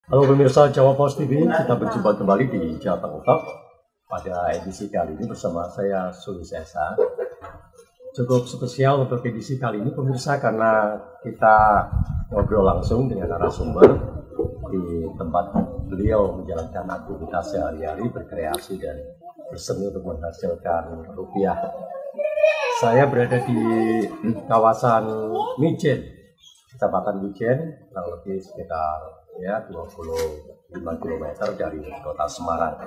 Halo pemirsa Jawa Post TV, kita berjumpa kembali di Jateng Talk. Pada edisi kali ini bersama saya Sulis Esa. Cukup spesial untuk edisi kali ini pemirsa karena kita ngobrol langsung dengan narasumber di tempat beliau menjalankan aktivitas sehari-hari, berkreasi dan berseni untuk menghasilkan rupiah. Saya berada di kawasan Mijen, Kecamatan Mijen, kurang lebih sekitar 25 km dari kota Semarang.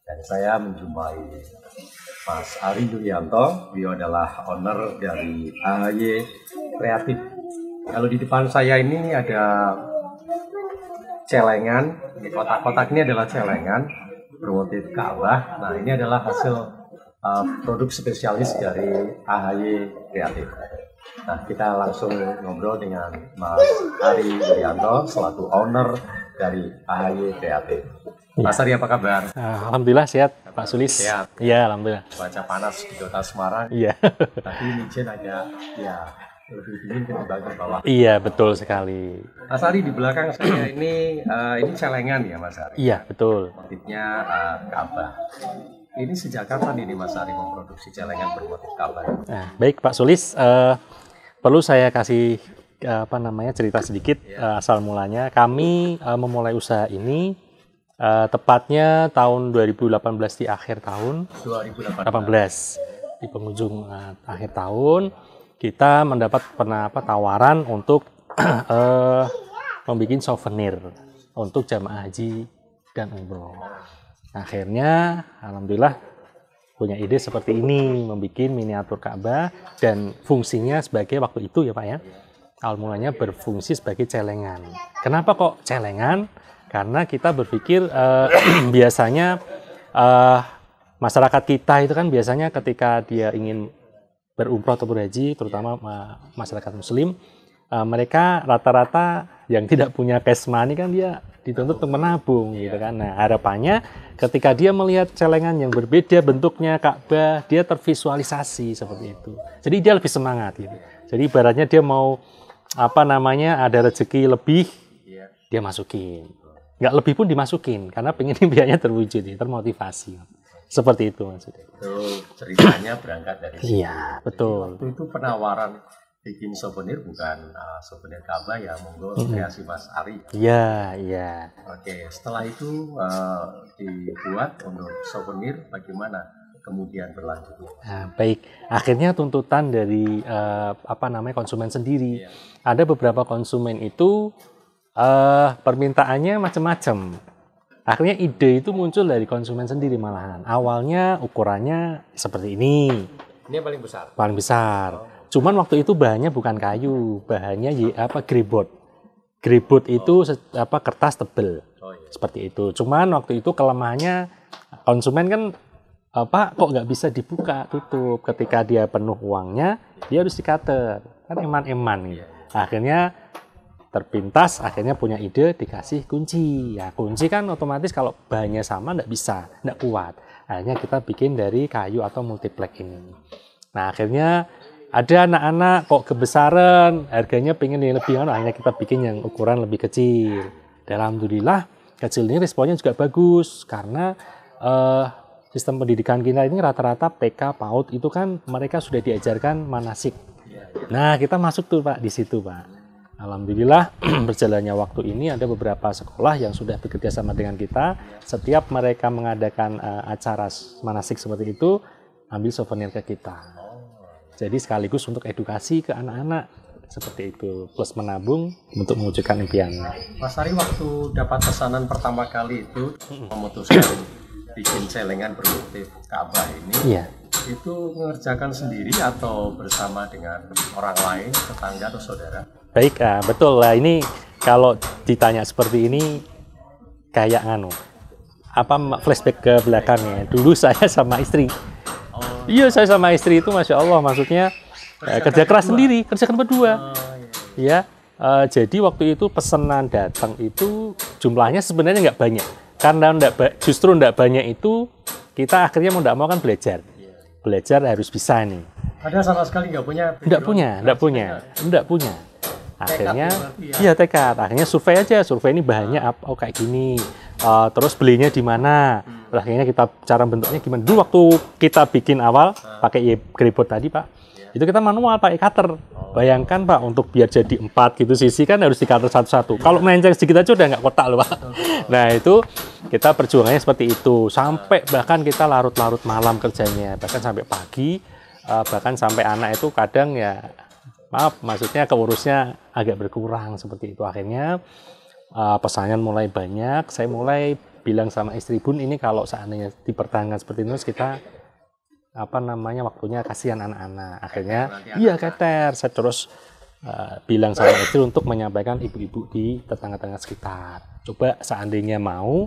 Dan saya menjumpai Mas Ari Yulianto. Beliau adalah owner dari AHY Kreatif. Kalau di depan saya ini ada celengan. Ini kotak-kotak ini adalah celengan bermotif Ka'bah. Nah, ini adalah hasil produk spesialis dari AHY Kreatif. Nah, kita langsung ngobrol dengan Mas Ari Yulianto selaku owner dari AHY Kreatif. Mas Ari, apa kabar? Alhamdulillah sehat, Pak Sulis. Sehat. Iya, alhamdulillah. Cuaca panas di kota Semarang. Iya. Tapi Mijen agak lebih dingin ketimbang di bawah. Iya, betul sekali. Mas Ari, di belakang saya ini celengan ya, Mas Ari? Iya, betul. Motifnya Ka'bah. Ini sejak kapan ini Mas Ari memproduksi celengan bermotif Ka'bah? Nah, baik Pak Sulis, perlu saya kasih cerita sedikit asal mulanya. Kami memulai usaha ini tepatnya tahun 2018 di akhir tahun 2018 di penghujung akhir tahun kita mendapat tawaran untuk membuat souvenir untuk jamaah haji dan umroh. Akhirnya, alhamdulillah punya ide seperti ini, membuat miniatur Ka'bah dan fungsinya sebagai waktu itu ya Pak ya, awal mulanya berfungsi sebagai celengan. Kenapa kok celengan? Karena kita berpikir biasanya masyarakat kita itu kan biasanya ketika dia ingin berumroh atau berhaji, terutama masyarakat muslim, mereka rata-rata yang tidak punya cash money kan dia dituntut untuk menabung gitu kan. Nah, harapannya ketika dia melihat celengan yang berbeda bentuknya Ka'bah, dia tervisualisasi seperti itu. Jadi dia lebih semangat gitu. Jadi ibaratnya dia mau ada rezeki lebih, dia masukin. Nggak lebih pun dimasukin karena pengen impiannya terwujud, termotivasi. Seperti itu maksudnya. Itu ceritanya berangkat dari situ. Iya, betul. Itu penawaran bikin souvenir, bukan souvenir Ka'bah ya, monggo kreasi Mas Ari. Iya, iya. Oke, setelah itu dibuat untuk souvenir, bagaimana kemudian berlanjut? Nah, baik, akhirnya tuntutan dari konsumen sendiri. Ada beberapa konsumen itu permintaannya macam-macam. Akhirnya ide itu muncul dari konsumen sendiri malahan. Awalnya ukurannya seperti ini. Ini yang paling besar. Paling besar. Cuman waktu itu bahannya bukan kayu, bahannya greyboard. Greyboard itu kertas tebel. Seperti itu. Cuman waktu itu kelemahannya konsumen kan kok nggak bisa dibuka tutup. Ketika dia penuh uangnya, dia harus dikater. Kan eman-eman gitu. Akhirnya terpintas, akhirnya punya ide dikasih kunci. Ya kunci kan otomatis kalau bahannya sama nggak bisa, nggak kuat. Akhirnya kita bikin dari kayu atau multiplex ini. Nah akhirnya ada anak-anak kok kebesaran, harganya pengen yang lebih, akhirnya kita bikin yang ukuran lebih kecil. Dan alhamdulillah kecil ini responnya juga bagus karena sistem pendidikan kita ini rata-rata PK PAUD itu kan mereka sudah diajarkan manasik. Nah kita masuk tuh Pak di situ Pak. Alhamdulillah berjalannya waktu ini ada beberapa sekolah yang sudah bekerja sama dengan kita. Setiap mereka mengadakan acara manasik seperti itu, ambil souvenir ke kita. Jadi sekaligus untuk edukasi ke anak-anak seperti itu, plus menabung untuk mewujudkan impian. Mas Ari, waktu dapat pesanan pertama kali itu memutuskan bikin celengan bermotif Ka'bah ini, itu mengerjakan sendiri atau bersama dengan orang lain, tetangga atau saudara? Baik, betul lah. Ini kalau ditanya seperti ini kayak flashback ke belakangnya. Dulu saya sama istri. Iya, saya sama istri itu Masya Allah, maksudnya kerja keras sendiri, kerjakan berdua. Ya, jadi waktu itu pesanan datang itu jumlahnya sebenarnya nggak banyak. Karena justru nggak banyak itu, kita akhirnya mau nggak mau kan belajar. Belajar harus bisa nih. Ada sama sekali nggak punya? Nggak punya. Akhirnya, iya tekad. Akhirnya survei aja, survei ini bahannya apa? Oh kayak gini. Terus belinya di mana? Akhirnya kita cara bentuknya gimana? Dulu waktu kita bikin awal pakai gripot tadi Pak, itu kita manual pakai cutter. Bayangkan Pak, untuk biar jadi 4 gitu sisi kan harus di cutter satu-satu. Kalau melenceng sedikit aja udah nggak kotak loh Pak. Nah itu kita perjuangannya seperti itu. Sampai bahkan kita larut-larut malam kerjanya, bahkan sampai pagi, bahkan sampai anak itu kadang ya maaf, maksudnya keurusnya agak berkurang seperti itu. Akhirnya pesanan mulai banyak, saya mulai bilang sama istri, Bun ini kalau seandainya dipertahankan seperti itu kita waktunya kasihan anak-anak. Akhirnya iya keter, saya terus bilang sama istri untuk menyampaikan ibu-ibu di tetangga-tetangga sekitar. Coba seandainya mau,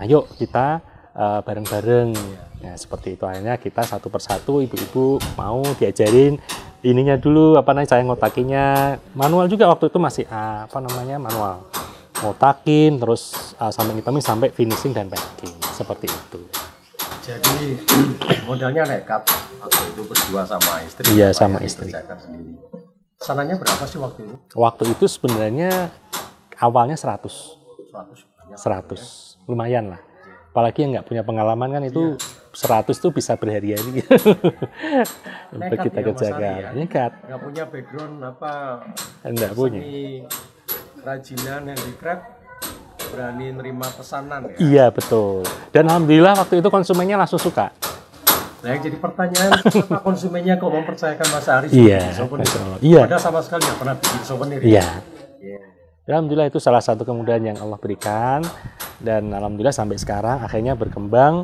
ayo kita bareng-bareng. Nah, seperti itu akhirnya kita satu persatu ibu-ibu mau diajarin ininya dulu saya ngotakinya manual juga waktu itu masih manual. Ngotakin terus sampai ngitamin sampai finishing dan packing seperti itu. Jadi modalnya nekat waktu itu berdua sama istri. Iya sama istri. Pesanannya berapa sih waktu itu? Waktu itu sebenarnya awalnya 100. 100 lumayan lah. Apalagi yang nggak punya pengalaman kan itu 100 tuh bisa berhari-hari untuk kita kerjakan. Nekat. Nggak punya background Nggak punya. Kerajinan handicraft, berani nerima pesanan ya? Iya betul. Dan alhamdulillah waktu itu konsumennya langsung suka. Nah yang jadi pertanyaan, kenapa konsumennya kok mempercayakan Mas Ari souvenir? Iya. Padahal sama sekali nggak pernah bikin souvenir. Iya. Alhamdulillah itu salah satu kemudahan yang Allah berikan dan alhamdulillah sampai sekarang akhirnya berkembang.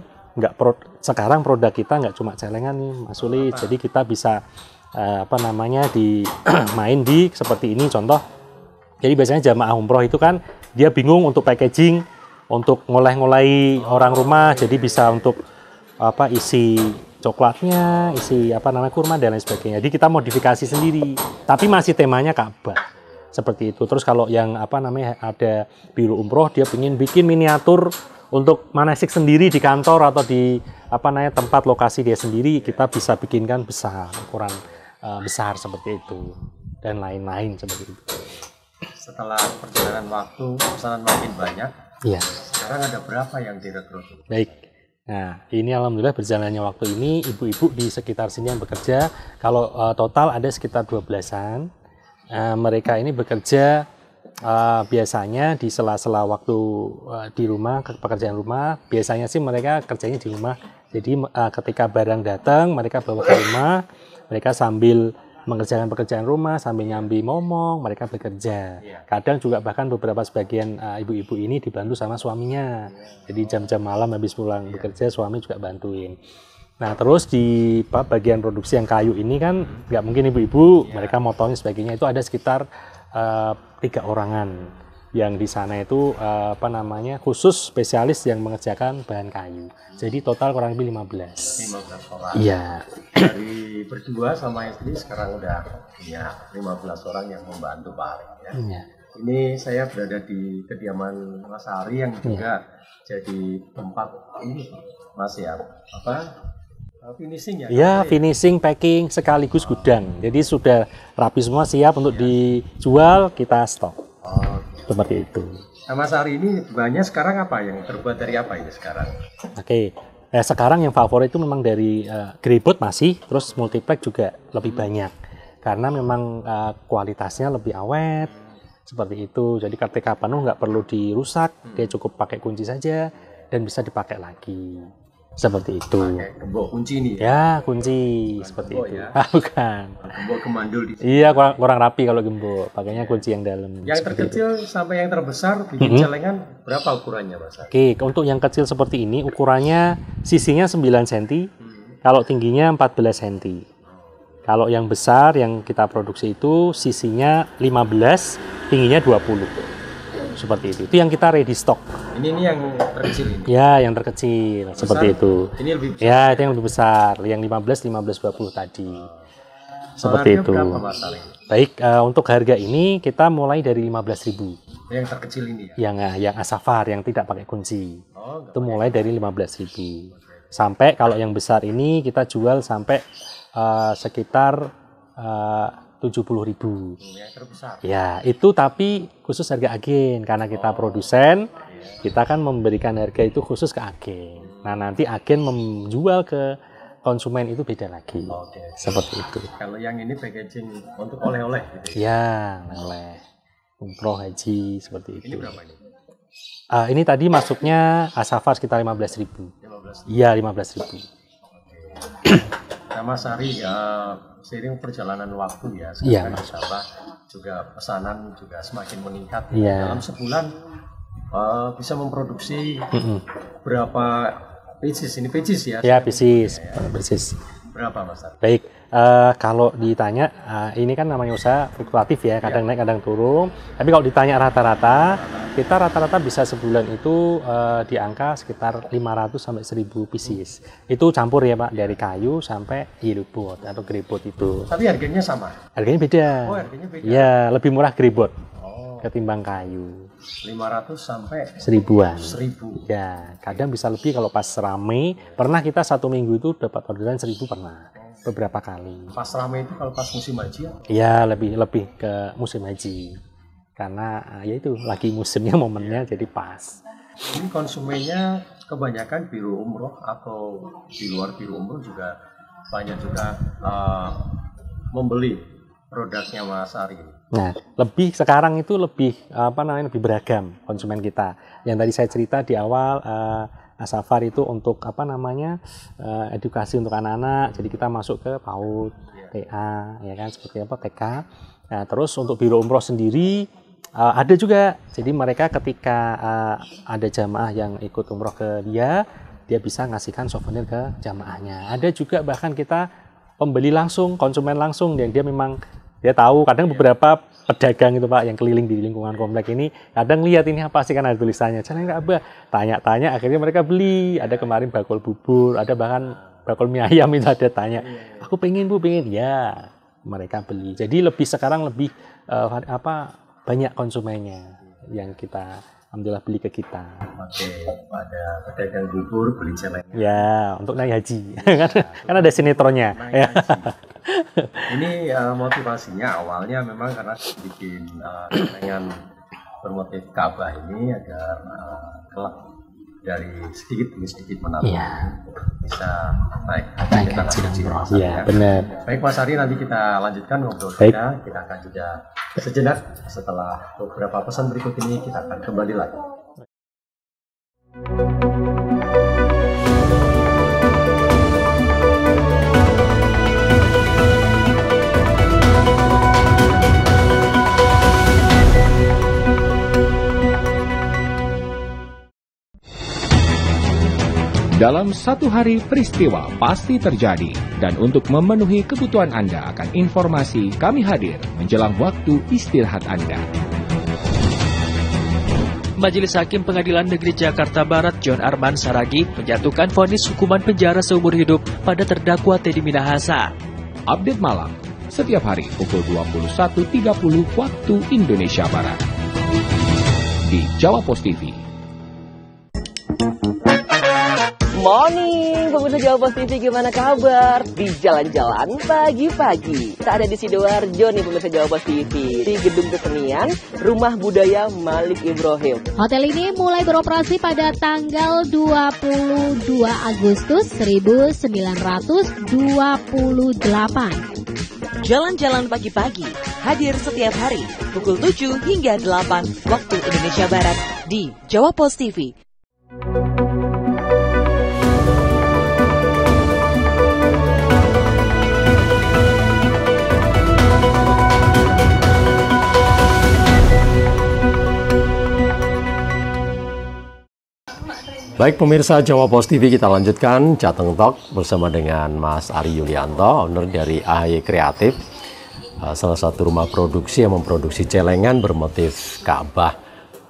Sekarang produk kita nggak cuma celengan nih Mas Suli, jadi kita bisa main di seperti ini contoh. Jadi biasanya jamaah umroh itu kan dia bingung untuk packaging, untuk ngoleh-ngolehi orang rumah, jadi bisa untuk isi coklatnya, isi kurma dan lain sebagainya. Jadi kita modifikasi sendiri, tapi masih temanya Ka'bah. Seperti itu. Terus kalau yang ada biru umroh, dia ingin bikin miniatur untuk manasik sendiri di kantor atau di tempat lokasi dia sendiri, kita bisa bikinkan besar, ukuran besar seperti itu dan lain-lain seperti itu. Setelah perjalanan waktu, pesanan makin banyak. Iya. Sekarang ada berapa yang direkrut? Baik. Nah, ini alhamdulillah berjalannya waktu ini ibu-ibu di sekitar sini yang bekerja. Kalau total ada sekitar 12-an. Mereka ini bekerja biasanya di sela-sela waktu di rumah, pekerjaan rumah. Biasanya sih mereka kerjanya di rumah. Jadi ketika barang datang, mereka bawa ke rumah. Mereka sambil mengerjakan pekerjaan rumah, sambil nyambi ngomong, mereka bekerja. Kadang juga bahkan beberapa sebagian ibu-ibu ini dibantu sama suaminya. Jadi jam-jam malam habis pulang bekerja, suami juga bantuin. Nah terus di bagian produksi yang kayu ini kan nggak mungkin ibu-ibu, mereka motongnya sebagainya itu ada sekitar 3 orangan yang di sana itu khusus spesialis yang mengerjakan bahan kayu. Jadi total kurang lebih 15 orang. Iya. Dari berdua sama istri sekarang udah punya 15 orang yang membantu Pak Ari ya. Iya. Ini saya berada di kediaman Mas Ari yang juga jadi tempat ini Mas finishing ya? Iya, finishing, packing, sekaligus gudang. Jadi sudah rapi semua, siap untuk dijual, kita stok. Seperti itu. Nah, Mas Ari ini bahannya sekarang apa? Yang terbuat dari apa ini sekarang? Oke. Sekarang yang favorit itu memang dari greyboard masih, terus multiplex juga lebih banyak. Karena memang kualitasnya lebih awet, seperti itu. Jadi ketika penuh nggak perlu dirusak, dia cukup pakai kunci saja dan bisa dipakai lagi. Seperti itu. Pakai gembok kunci ini ya? Ya, kunci. Bukan seperti itu. Ya? Bukan. Gembok kemandul di sini. Iya, kurang rapi kalau gembok. Pakainya kunci yang dalam. Yang terkecil sampai yang terbesar bikin celengan berapa ukurannya, Mas? Oke, untuk yang kecil seperti ini ukurannya sisinya 9 cm, kalau tingginya 14 cm. Kalau yang besar yang kita produksi itu sisinya 15, tingginya 20. Seperti itu. Itu yang kita ready stock. Ini yang terkecil ini. Ya, yang terkecil besar, seperti itu. Ini lebih besar. Ya, itu yang lebih besar, yang 15, 20 tadi. Seperti itu. Berapa, Mas Ari? Baik, untuk harga ini kita mulai dari 15.000. Yang terkecil ini ya? Yang asafar, yang tidak pakai kunci. Itu mulai dari 15.000. Sampai kalau yang besar ini kita jual sampai sekitar 70.000. Yang terbesar. Ya, itu tapi khusus harga agen karena kita produsen, kita kan memberikan harga itu khusus ke agen. Nah, nanti agen menjual ke konsumen itu beda lagi. Oke. Seperti itu. Kalau yang ini packaging untuk oleh-oleh gitu. Ya, oleh umroh haji seperti Ini itu. berapa ini? Ini tadi masuknya Asafar sekitar 15.000. 15. Iya, 15.000. Nah, Mas Ari, seiring perjalanan waktu ya, Iya, sekarang insya juga pesanan juga semakin meningkat. Iya. Dalam sebulan bisa memproduksi berapa pieces? Ini pieces ya? Ya, pieces. Berapa Mas Ari? Baik, kalau ditanya, ini kan namanya usaha fluktuatif ya, kadang naik, kadang turun. Tapi kalau ditanya rata-rata, kita rata-rata bisa sebulan itu di angka sekitar 500 sampai 1000 pieces. Itu campur ya Pak, dari kayu sampai yellowboard atau greybot itu. Tapi harganya sama? Harganya beda. Oh, harganya beda? Ya, lebih murah greybot ketimbang kayu. 500 sampai 1000-an. 1000. Ya, kadang bisa lebih kalau pas rame. Pernah kita 1 minggu itu dapat orderan 1000 pernah. Beberapa kali. Pas rame itu kalau pas musim haji ya? Ya, lebih ke musim haji. Karena ya itu lagi musimnya, momennya, jadi pas. Ini konsumennya kebanyakan biro umroh atau di luar biro umroh juga banyak juga membeli produknya Mas Ari. Nah, sekarang itu lebih lebih beragam konsumen kita. Yang tadi saya cerita di awal, Asafar itu untuk edukasi untuk anak-anak. Jadi kita masuk ke PAUD, TA, ya kan, seperti TK. Nah, terus untuk biro umroh sendiri ada juga. Jadi mereka ketika ada jamaah yang ikut umroh ke dia bisa ngasihkan souvenir ke jamaahnya. Ada juga bahkan kita pembeli langsung, konsumen langsung, yang dia memang dia tahu. Kadang beberapa pedagang itu Pak yang keliling di lingkungan komplek ini kadang lihat ini apa sih, kan ada tulisannya, jangan nggak apa, tanya-tanya, akhirnya mereka beli. Ada kemarin bakul bubur, ada bahkan bakul mie ayam itu ada tanya, aku pengen Bu, pengen, ya mereka beli. Jadi sekarang lebih banyak konsumennya yang kita alhamdulillah beli ke kita. Oke, ada pedagang bubur beli celeng. Ya, untuk naik haji. kan ada sinetronnya. Ya. Ini motivasinya awalnya memang karena bikin celengan bermotif Ka'bah ini agar kelak dari sedikit demi sedikit menabung bisa naik haji dan ya, benar. Baik Mas Ari, nanti kita lanjutkan ngobrol kita. Kita akan jeda sejenak. Setelah beberapa pesan berikut ini kita akan kembali lagi. Dalam satu hari peristiwa pasti terjadi, dan untuk memenuhi kebutuhan Anda akan informasi, kami hadir menjelang waktu istirahat Anda. Majelis Hakim Pengadilan Negeri Jakarta Barat John Arman Saragi menjatuhkan vonis hukuman penjara seumur hidup pada terdakwa Teddy Minahasa. Update malam, setiap hari pukul 21.30 waktu Indonesia Barat. Di Jawa Post TV. Morning, pemirsa Jawa Post TV, gimana kabar? Di jalan-jalan pagi-pagi. Kita ada di Sidoarjo nih pemirsa Jawa Post TV, di Gedung Kesenian Rumah Budaya Malik Ibrahim. Hotel ini mulai beroperasi pada tanggal 22 Agustus 1928. Jalan-jalan pagi-pagi, hadir setiap hari pukul 7 hingga 8 waktu Indonesia Barat di Jawa Post TV. Baik pemirsa Jawa Post TV, kita lanjutkan Jateng Talk bersama dengan Mas Ari Yulianto, owner dari AHY Kreatif, salah satu rumah produksi yang memproduksi celengan bermotif Ka'bah.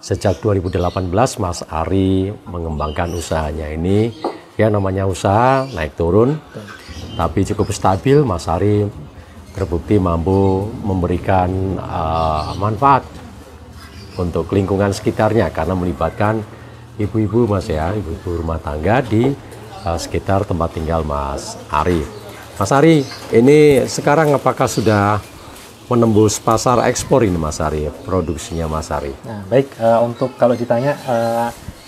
Sejak 2018 Mas Ari mengembangkan usahanya ini, ya namanya usaha naik turun, tapi cukup stabil. Mas Ari terbukti mampu memberikan manfaat untuk lingkungan sekitarnya karena melibatkan ibu-ibu Mas ya, ibu-ibu rumah tangga di sekitar tempat tinggal Mas Ari. Mas Ari, ini sekarang apakah sudah menembus pasar ekspor ini Mas Ari, produksinya Mas Ari? Nah, baik, untuk kalau ditanya,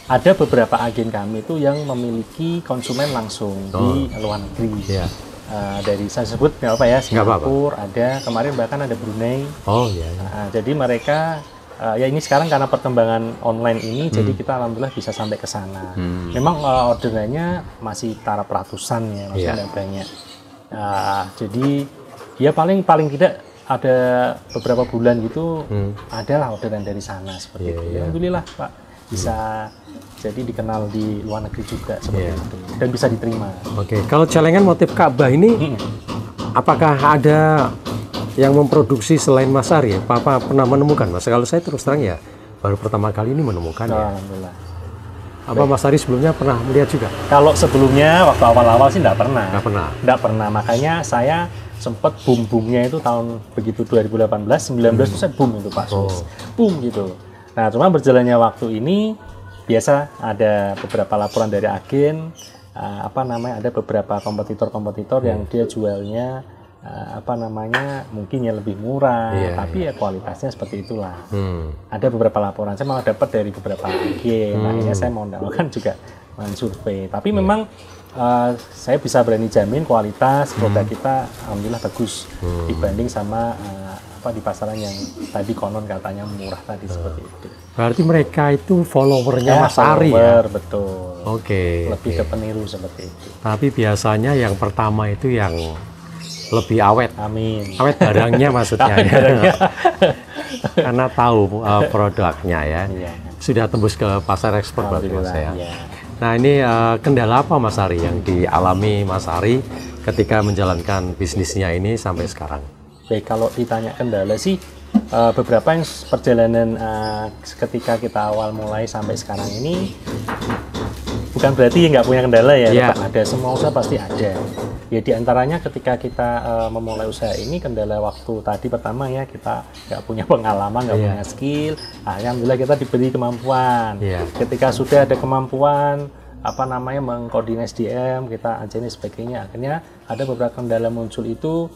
ada beberapa agen kami itu yang memiliki konsumen langsung di luar negeri. Iya. Dari saya sebut nggak apa ya, Singapura ada, kemarin bahkan ada Brunei. Oh iya. Jadi mereka ya ini sekarang karena perkembangan online ini, jadi kita alhamdulillah bisa sampai ke sana. Memang orderannya masih taraf ratusan ya, maksudnya nggak banyak. Jadi ya paling tidak ada beberapa bulan gitu, adalah orderan dari sana seperti itu. Alhamdulillah Pak, bisa jadi dikenal di luar negeri juga seperti itu, dan bisa diterima. Oke, kalau celengan motif Ka'bah ini, apakah ada yang memproduksi selain Mas Ari? Papa pernah menemukan Mas? Kalau saya terus terang ya, baru pertama kali ini menemukan ya. Alhamdulillah. Apa Mas Ari sebelumnya pernah melihat juga? Kalau sebelumnya waktu awal-awal sih nggak pernah. Nggak pernah. Makanya saya sempat boom-boomnya itu tahun begitu 2018, 19 itu saya boom itu Pak Sus. Boom gitu. Nah, cuma berjalannya waktu ini biasa ada beberapa laporan dari agen, ada beberapa kompetitor yang dia jualnya mungkin ya lebih murah, tapi ya kualitasnya seperti itulah. Ada beberapa laporan, saya malah dapat dari beberapa agen. Akhirnya saya mau mendapatkan juga mensurvei. Tapi memang saya bisa berani jamin kualitas produk kita alhamdulillah bagus dibanding sama di pasaran yang tadi konon katanya murah tadi seperti itu. Berarti mereka itu followernya Mas Ari ya? Betul. Oke. Lebih ke peniru seperti itu. Tapi biasanya yang pertama itu yang lebih awet. Amin. Awet barangnya maksudnya. Ya. Karena tahu produknya ya. Sudah tembus ke pasar ekspor berarti Mas ya. Nah ini kendala apa Mas Ari yang dialami Mas Ari ketika menjalankan bisnisnya ini sampai sekarang? Baik, kalau ditanya kendala sih beberapa yang perjalanan ketika kita awal mulai sampai sekarang ini bukan berarti nggak punya kendala ya, tetap ada, semua usaha pasti ada. Ya diantaranya ketika kita memulai usaha ini, kendala waktu tadi pertama ya kita nggak punya pengalaman, nggak punya skill. Alhamdulillah kita diberi kemampuan. Ketika sudah ada kemampuan mengkoordinasi DM, kita ajani sebagainya, akhirnya ada beberapa kendala muncul itu.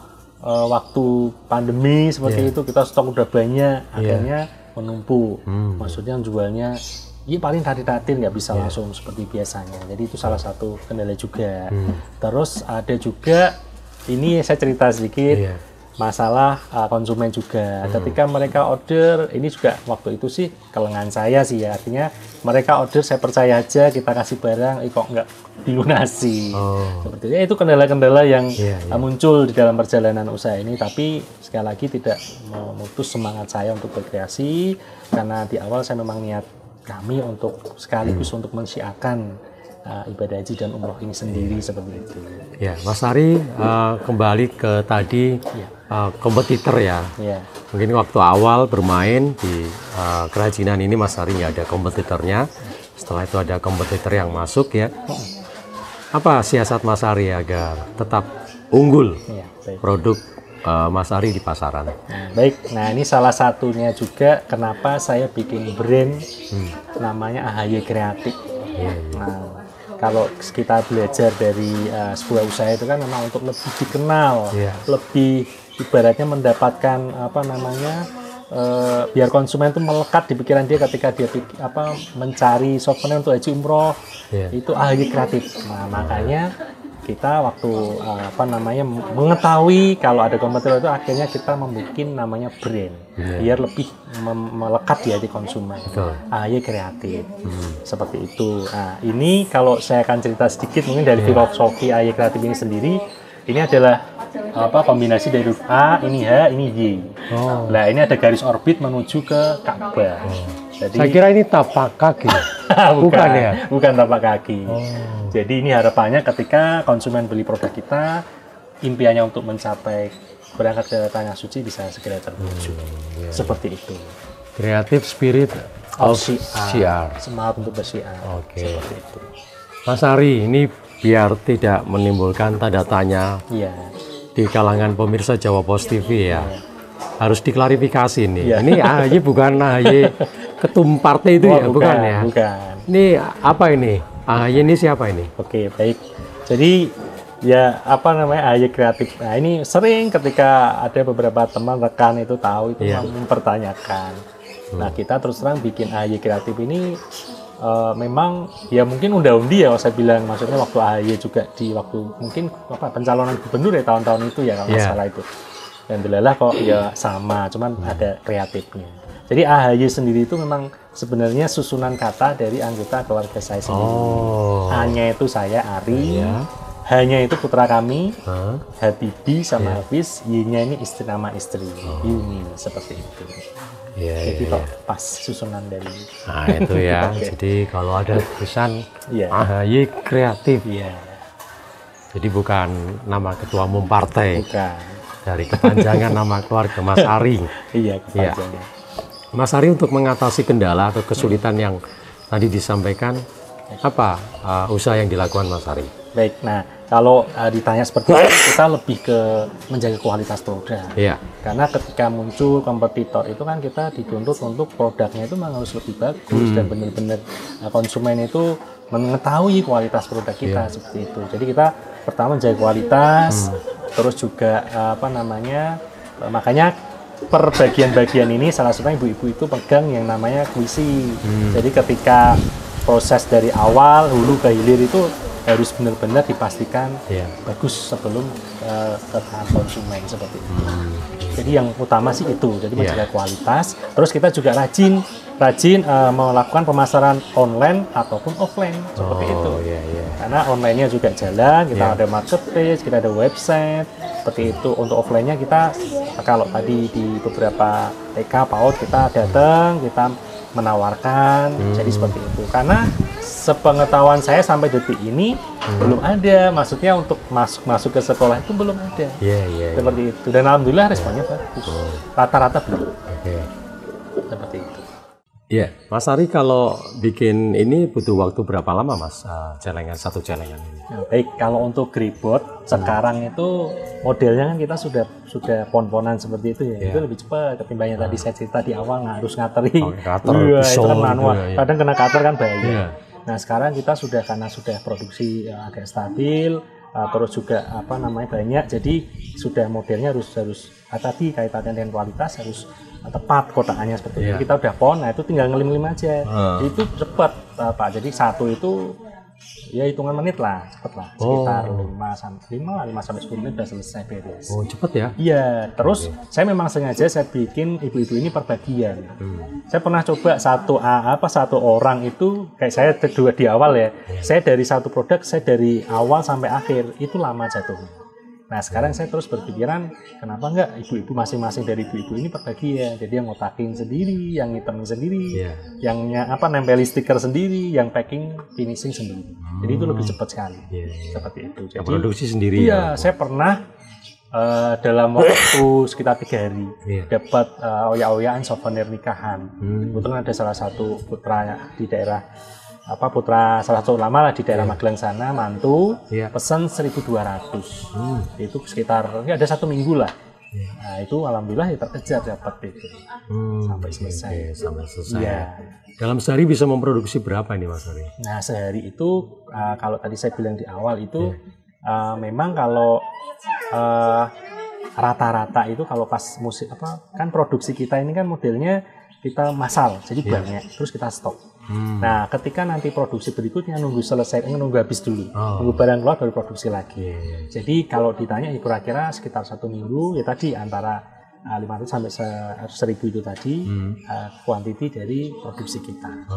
Waktu pandemi seperti itu kita stok udah banyak, akhirnya menumpuk. Maksudnya jualnya paling tadi-tadi nggak bisa langsung seperti biasanya. Jadi itu salah satu kendala juga. Terus ada juga, ini saya cerita sedikit, masalah konsumen juga. Ketika mereka order, ini juga waktu itu sih kelengahan saya sih ya. Artinya mereka order, saya percaya aja, kita kasih barang, kok nggak dilunasi. Seperti itu kendala-kendala yang muncul di dalam perjalanan usaha ini. Tapi sekali lagi tidak memutus semangat saya untuk berkreasi, karena di awal saya memang niat kami untuk sekaligus untuk mensiarkan ibadah haji dan umroh ini sendiri seperti itu. Ya, Mas Ari kembali ke tadi kompetitor ya. Mungkin waktu awal bermain di kerajinan ini Mas Ari nggak ada kompetitornya. Setelah itu ada kompetitor yang masuk ya. Apa siasat Mas Ari agar tetap unggul produk Mas Ari di pasaran? Baik, nah ini salah satunya juga kenapa saya bikin brand namanya AHY Kreatif. Nah, kalau kita belajar dari sebuah usaha itu kan memang untuk lebih dikenal, lebih ibaratnya mendapatkan biar konsumen itu melekat di pikiran dia ketika dia mencari souvenir untuk haji umroh, itu AHY Kreatif. Nah, makanya kita waktu mengetahui kalau ada kompetitor itu, akhirnya kita membuat namanya brand biar lebih melekat di hati konsumen. AHY Kreatif seperti itu. Nah, ini kalau saya akan cerita sedikit mungkin dari filosofi AHY Kreatif ini sendiri. Ini adalah kombinasi dari huruf A, ini H, ini Y. Nah, ini ada garis orbit menuju ke Ka'bah. Jadi, saya kira ini tapak kaki. Bukan ya? Bukan tapak kaki. Jadi ini harapannya ketika konsumen beli produk kita, impiannya untuk mencapai berangkat ke Tanah Suci bisa segera terwujud. Seperti itu. Creative spirit of syiar. Semangat untuk bersyiar. Seperti itu. Mas Ari, ini biar tidak menimbulkan tanda tanya di kalangan pemirsa Jawa Post TV ya. Harus diklarifikasi nih. Ini AHY bukan AHY ketum partai itu ya, bukan ya? Bukan. Ini apa ini? AHY ini siapa ini? Oke, baik. Jadi Ya apa namanya AHY kreatif. Nah ini sering ketika ada beberapa teman rekan itu tahu itu mempertanyakan. Nah kita terus terang bikin AHY kreatif ini memang ya mungkin undi ya kalau saya bilang, maksudnya waktu AHY juga di waktu mungkin apa pencalonan gubernur ya tahun-tahun itu ya kalau nggak salah itu. Dan delalah kok ya sama, cuman ada kreatifnya. Jadi AHY sendiri itu memang sebenarnya susunan kata dari anggota keluarga saya sendiri. A-nya itu saya Ari, H-nya itu putra kami, Habibie sama Hafiz, Y-nya ini nama istri, Yuni, seperti itu. Jadi kok pas susunan dari. Nah itu ya. Jadi kalau ada tulisan AHY kreatif. Jadi bukan nama ketua umum partai. Bukan. Dari kepanjangan nama keluarga Mas Ari. Kepanjangan. Mas Ari, untuk mengatasi kendala atau kesulitan yang tadi disampaikan, apa usaha yang dilakukan Mas Ari? Baik, nah kalau ditanya seperti itu, kita lebih ke menjaga kualitas produk. Karena ketika muncul kompetitor itu kan kita dituntut untuk produknya itu memang harus lebih bagus dan benar-benar konsumen itu mengetahui kualitas produk kita seperti itu. Jadi kita pertama menjaga kualitas, terus juga apa namanya, makanya per bagian-bagian ini salah satunya ibu-ibu itu pegang yang namanya kuisi. Jadi ketika proses dari awal hulu ke hilir itu harus benar-benar dipastikan bagus sebelum ke tangan konsumen seperti itu. Jadi yang utama sih itu, jadi menjaga kualitas. Terus kita juga rajin melakukan pemasaran online ataupun offline seperti itu. Karena online-nya juga jalan, kita ada marketplace, kita ada website seperti itu. Untuk offline-nya kita kalau tadi di beberapa TK PAUD kita datang, kita menawarkan, jadi seperti itu. Karena sepengetahuan saya sampai detik ini belum ada, maksudnya untuk masuk ke sekolah itu belum ada. Seperti itu. Dan alhamdulillah responnya bagus. Rata-rata belum. Seperti itu. Mas Ari, kalau bikin ini butuh waktu berapa lama Mas? Satu celengan ini. Baik, kalau untuk Gribot sekarang itu modelnya kan kita sudah pon-ponan seperti itu ya. Itu lebih cepat ketimbang yang tadi saya cerita di awal harus ngateri. Itu kan manual. Kadang kena cutter kan bahaya. Nah sekarang kita karena sudah produksi agak stabil, terus juga apa namanya banyak, jadi sudah modelnya harus tadi kaitannya dengan kualitas harus tepat kotakannya seperti itu. Kita udah pon, nah itu tinggal ngelim-ngelim aja. Itu cepat Pak. Jadi satu itu ya hitungan menit lah, cepet lah, sekitar 5 sampai 10 menit udah selesai beres. Cepet ya? Iya, terus saya memang sengaja saya bikin ibu-ibu ini per bagian. Saya pernah coba satu orang itu kayak saya kedua di awal ya. Saya dari satu produk, saya dari awal sampai akhir itu lama jatuhnya. Nah sekarang saya terus berpikiran kenapa enggak ibu-ibu masing-masing dari ibu-ibu ini per bagian. Jadi yang ngotakin sendiri, yang ngitemin sendiri, yang nempeli stiker sendiri, yang packing finishing sendiri. Jadi itu lebih cepat sekali. Seperti itu. Jadi produksi sendiri. Iya, saya pernah dalam waktu sekitar 3 hari dapat oyak-oyakan souvenir nikahan. Kebetulan ada salah satu putra di daerah salah satu ulama lah di daerah Magelang sana, mantu, pesan 1.200. Itu sekitar ada 1 minggu lah. Nah itu alhamdulillah ya terkejar dapat itu sampai selesai. Sampai selesai. Dalam sehari bisa memproduksi berapa ini Mas Ari? Nah sehari itu kalau tadi saya bilang di awal itu memang kalau rata-rata itu kalau pas musik kan produksi kita ini kan modelnya kita massal, jadi banyak, terus kita stok. Nah, ketika nanti produksi berikutnya nunggu habis dulu, nunggu barang keluar baru produksi lagi. Jadi kalau ditanya kira-kira sekitar 1 minggu, ya tadi antara 500 sampai 1.000 itu tadi kuantiti dari produksi kita.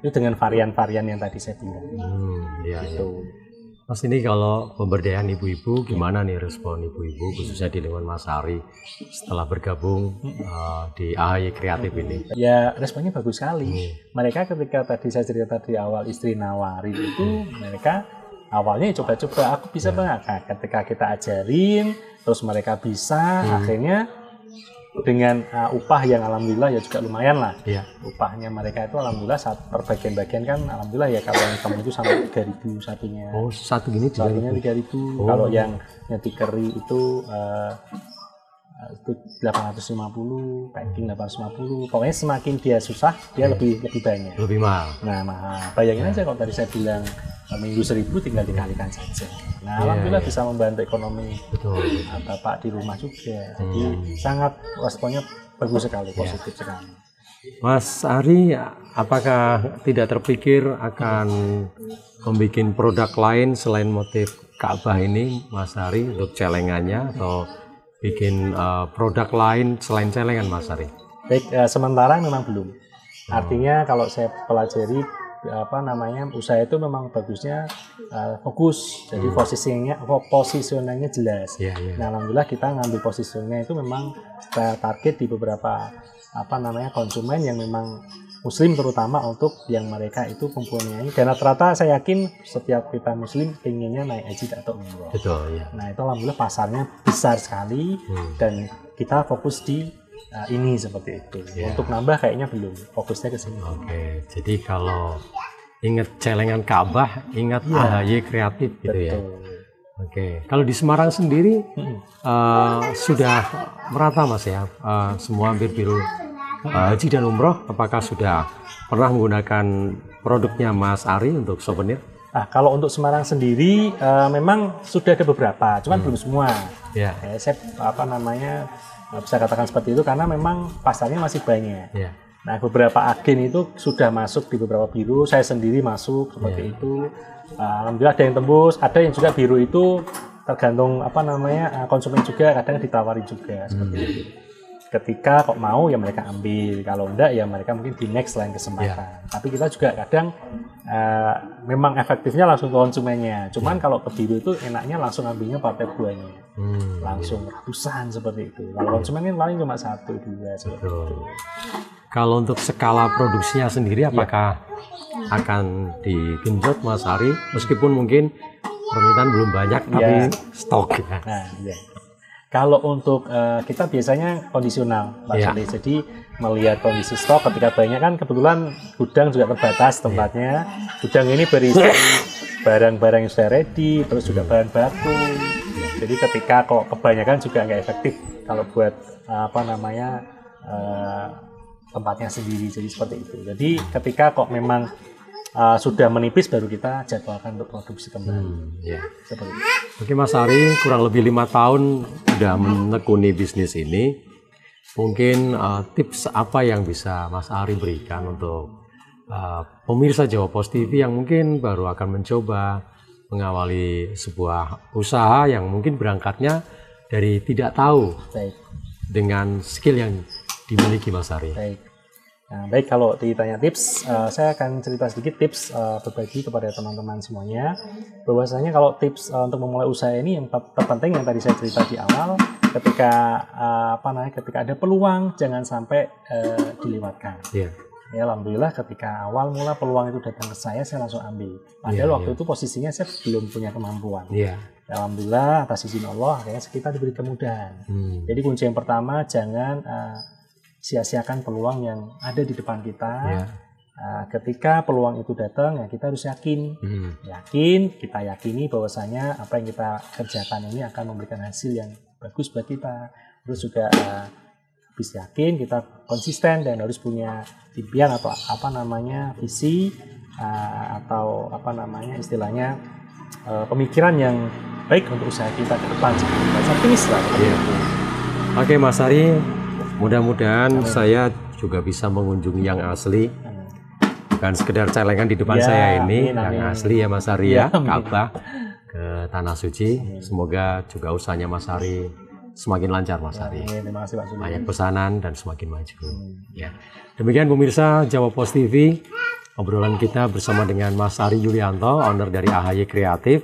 Itu dengan varian-varian yang tadi saya bilang. Gitu. Mas, ini kalau pemberdayaan ibu-ibu, gimana nih respon ibu-ibu khususnya di lingkungan Mas Ari setelah bergabung di AHY Kreatif ini? Ya responnya bagus sekali. Mereka ketika tadi saya cerita di awal istri nawarin itu, mereka awalnya coba-coba aku bisa banget. Nah, ketika kita ajarin, terus mereka bisa, akhirnya dengan upah yang alhamdulillah ya juga lumayan lah. Upahnya mereka itu alhamdulillah per bagian-bagian kan alhamdulillah ya, kalau yang kamu itu sampai 3.000 satunya. Satu gini 3.000. 3.000. Kalau yang nyetikery itu 850, packing 850. Pokoknya semakin dia susah, dia lebih banyak. Lebih mahal. Nah, mahal. Bayangin aja kalau tadi saya bilang Minggu 1.000 tinggal dikalikan saja. Nah, alhamdulillah bisa membantu ekonomi Bapak di rumah juga. Jadi sangat responnya bagus sekali, positif sekali. Mas Ari, apakah tidak terpikir akan membuat produk lain selain motif Ka'bah ini, Mas Ari, untuk celengannya, atau bikin produk lain selain celengan, Mas Ari? Baik, sementara memang belum. Artinya kalau saya pelajari usaha itu memang bagusnya fokus, jadi positioningnya jelas. Nah, alhamdulillah kita ngambil positioningnya itu memang target di beberapa konsumen yang memang Muslim, terutama untuk yang mereka itu mempunyai, dan rata-rata saya yakin setiap kita Muslim inginnya naik haji atau umroh. Betul, ya. Nah, itu alhamdulillah pasarnya besar sekali dan kita fokus di ini seperti itu. Untuk nambah kayaknya belum, fokusnya ke sini. Oke, jadi kalau ingat celengan Ka'bah, ingat AHY kreatif gitu. Betul. Ya. Oke, kalau di Semarang sendiri sudah merata, Mas, ya, semua hampir biru haji dan umroh. Apakah sudah pernah menggunakan produknya Mas Ari untuk souvenir? Kalau untuk Semarang sendiri memang sudah ada beberapa, cuman belum semua. Saya bisa katakan seperti itu karena memang pasarnya masih banyak. Nah, beberapa agen itu sudah masuk di beberapa biru, saya sendiri masuk seperti itu. Alhamdulillah ada yang tembus, ada yang juga biru itu tergantung konsumen juga, kadang ditawari juga seperti itu. Ketika kok mau ya mereka ambil, kalau enggak ya mereka mungkin di next lain kesempatan. Tapi kita juga kadang memang efektifnya langsung ke konsumennya. Cuman kalau ke biru itu enaknya langsung ambilnya partai buahnya, langsung ratusan seperti itu. Kalau konsumen kan paling cuma 1-2 seperti itu. Kalau untuk skala produksinya sendiri, apakah akan digenjot, Mas Ari? Meskipun mungkin permintaan belum banyak, tapi stok. Nah, kalau untuk kita biasanya kondisional, Pak Sandi. Jadi melihat kondisi stok, ketika banyak kan kebetulan gudang juga terbatas tempatnya. Gudang ini berisi barang-barang yang sudah ready, terus juga bahan baku. Jadi ketika kok kebanyakan juga nggak efektif kalau buat tempatnya sendiri. Jadi seperti itu. Jadi ketika kok memang sudah menipis baru kita jadwalkan untuk produksi kembali. Seperti itu. Oke, Mas Ari, kurang lebih 5 tahun sudah menekuni bisnis ini. Mungkin tips apa yang bisa Mas Ari berikan untuk pemirsa Jawa Post TV yang mungkin baru akan mencoba mengawali sebuah usaha yang mungkin berangkatnya dari tidak tahu dengan skill yang dimiliki Mas Ari? Baik, kalau ditanya tips, saya akan cerita sedikit tips berbagi kepada teman-teman semuanya. Bahwasanya kalau tips untuk memulai usaha ini yang terpenting yang tadi saya cerita di awal, ketika ada peluang jangan sampai dilewatkan. Ya, alhamdulillah ketika awal mula peluang itu datang ke saya langsung ambil. Padahal waktu itu posisinya saya belum punya kemampuan. Alhamdulillah atas izin Allah akhirnya kita diberi kemudahan. Jadi kunci yang pertama, jangan sia-siakan peluang yang ada di depan kita. Ketika peluang itu datang, ya kita harus yakin. Kita yakini bahwasanya apa yang kita kerjakan ini akan memberikan hasil yang bagus buat kita. Terus juga habis yakin, kita konsisten dan harus punya impian atau visi atau istilahnya pemikiran yang baik untuk usaha kita ke depan. Optimis lah. Oke, Mas Ari, mudah-mudahan saya juga bisa mengunjungi yang asli, bukan sekedar celengan di depan saya ini, yang asli ya Mas Ari ya, Ka'bah ke Tanah Suci. Semoga juga usahanya Mas Ari semakin lancar, Mas Ari. Terima kasih, Pak Suli. Banyak pesanan dan semakin maju. Demikian pemirsa Jawa Post TV, obrolan kita bersama dengan Mas Ari Yulianto, owner dari AHY Kreatif,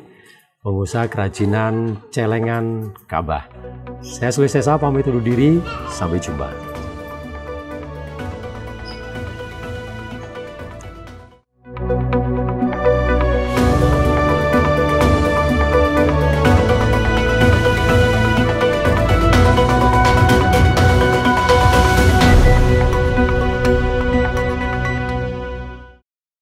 pengusaha kerajinan celengan Ka'bah. Saya Suli Sesa pamit undur diri, sampai jumpa.